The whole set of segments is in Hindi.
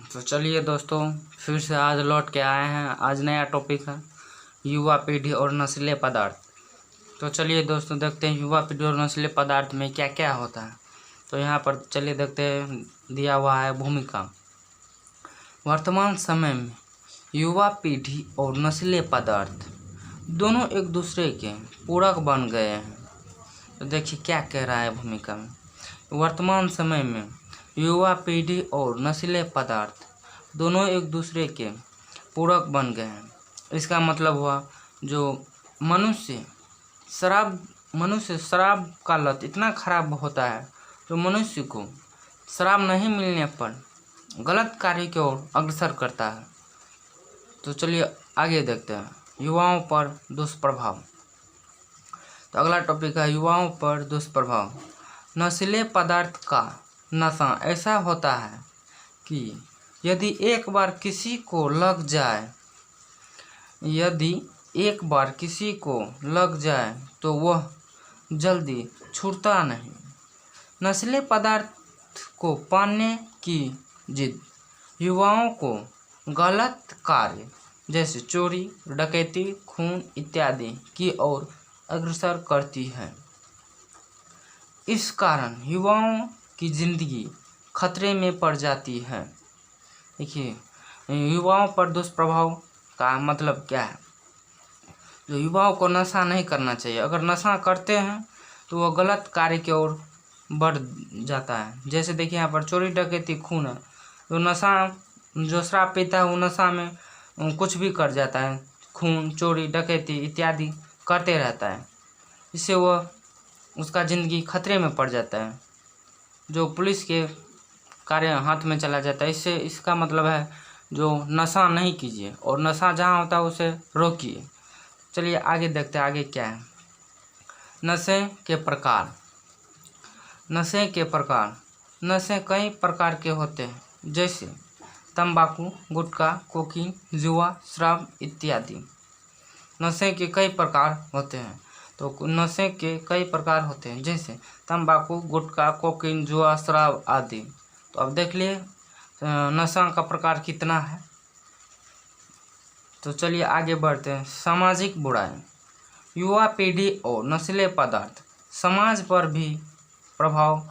तो चलिए दोस्तों, फिर से आज लौट के आए हैं। आज नया टॉपिक है युवा पीढ़ी और नशीले पदार्थ। तो चलिए दोस्तों, देखते हैं युवा पीढ़ी और नशीले पदार्थ में क्या क्या होता है। तो यहाँ पर चलिए देखते हैं, दिया हुआ है भूमिका। वर्तमान समय में युवा पीढ़ी और नशीले पदार्थ दोनों एक दूसरे के पूरक बन गए हैं। तो देखिए क्या कह रहा है भूमिका में। वर्तमान समय में युवा पीढ़ी और नशीले पदार्थ दोनों एक दूसरे के पूरक बन गए हैं। इसका मतलब हुआ जो मनुष्य शराब का लत इतना खराब होता है जो मनुष्य को शराब नहीं मिलने पर गलत कार्य की ओर अग्रसर करता है। तो चलिए आगे देखते हैं, युवाओं पर दुष्प्रभाव। तो अगला टॉपिक है युवाओं पर दुष्प्रभाव। नशीले पदार्थ का नशा ऐसा होता है कि यदि एक बार किसी को लग जाए तो वह जल्दी छूटता नहीं। नशीले पदार्थ को पाने की जिद युवाओं को गलत कार्य जैसे चोरी, डकैती, खून इत्यादि की ओर अग्रसर करती है। इस कारण युवाओं की जिंदगी खतरे में पड़ जाती है। देखिए, युवाओं पर दुष्प्रभाव का मतलब क्या है। जो युवाओं को नशा नहीं करना चाहिए। अगर नशा करते हैं तो वह गलत कार्य की ओर बढ़ जाता है। जैसे देखिए यहाँ पर चोरी, डकैती, खून है। जो शराब पीता है वो नशा में कुछ भी कर जाता है। खून, चोरी, डकैती इत्यादि करते रहता है। इससे उसका ज़िंदगी खतरे में पड़ जाता है। जो पुलिस के कार्य हाथ में चला जाता है। इसका मतलब है जो नशा नहीं कीजिए और नशा जहाँ होता है उसे रोकिए। चलिए आगे देखते हैं, आगे क्या है। नशे के प्रकार। नशे कई प्रकार के होते हैं, जैसे तंबाकू, गुटखा, कोकीन, जुआ, शराब इत्यादि। नशे के कई प्रकार होते हैं। तो नशे के कई प्रकार होते हैं जैसे तंबाकू, गुटखा, कोकीन, जुआ, शराब आदि। तो अब देख लिए नशा का प्रकार कितना है। तो चलिए आगे बढ़ते हैं। सामाजिक बुराई। युवा पीढ़ी और नशीले पदार्थ समाज पर भी प्रभाव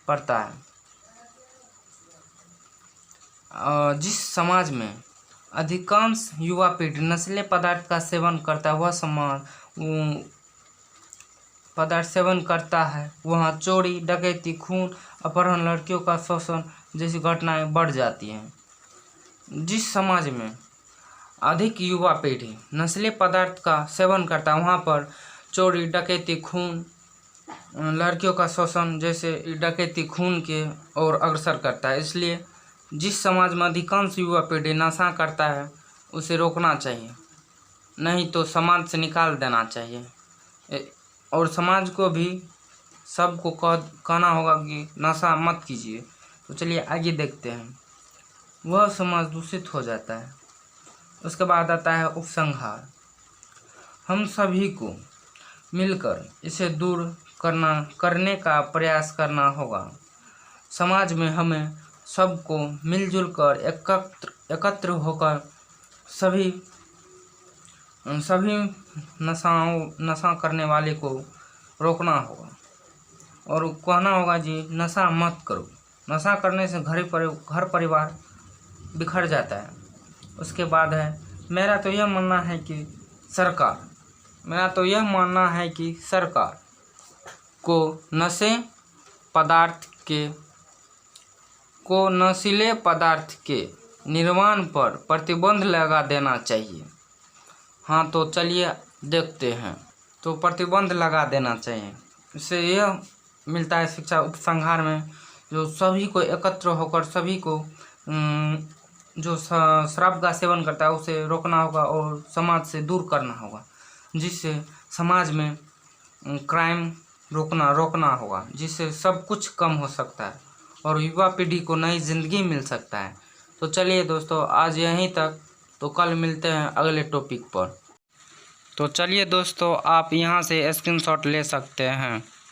पड़ता है। जिस समाज में अधिकांश युवा पीढ़ी नशीले पदार्थ का सेवन करता है, वह समाज पदार्थ सेवन करता है, वहाँ चोरी, डकैती, खून, अपहरण, लड़कियों का शोषण जैसी घटनाएं बढ़ जाती हैं। जिस समाज में अधिक युवा पीढ़ी नशीले पदार्थ का सेवन करता है, वहाँ पर चोरी, डकैती, खून, लड़कियों का शोषण जैसे डकैती, खून के ओर अग्रसर करता है। इसलिए जिस समाज में अधिकांश युवा पीढ़ी नशा करता है उसे रोकना चाहिए, नहीं तो समाज से निकाल देना चाहिए। और समाज को भी सबको कहना होगा कि नशा मत कीजिए। तो चलिए आगे देखते हैं। वह समाज दूषित हो जाता है। उसके बाद आता है उपसंहार। हम सभी को मिलकर इसे दूर करने का प्रयास करना होगा। समाज में हमें सबको मिलजुल कर एकत्र होकर सभी नशा करने वाले को रोकना होगा और कहना होगा जी नशा मत करो। नशा करने से घर परिवार बिखर जाता है। उसके बाद है मेरा तो यह मानना है कि सरकार को नशीले पदार्थ के निर्माण पर प्रतिबंध लगा देना चाहिए। हाँ, तो चलिए देखते हैं। तो प्रतिबंध लगा देना चाहिए। इससे यह मिलता है शिक्षा उपसंहार में, जो सभी को एकत्र होकर सभी को जो शराब का सेवन करता है उसे रोकना होगा और समाज से दूर करना होगा, जिससे समाज में क्राइम रोकना होगा, जिससे सब कुछ कम हो सकता है और युवा पीढ़ी को नई जिंदगी मिल सकता है। तो चलिए दोस्तों, आज यहीं तक। तो कल मिलते हैं अगले टॉपिक पर। तो चलिए दोस्तों, आप यहाँ से स्क्रीनशॉट ले सकते हैं।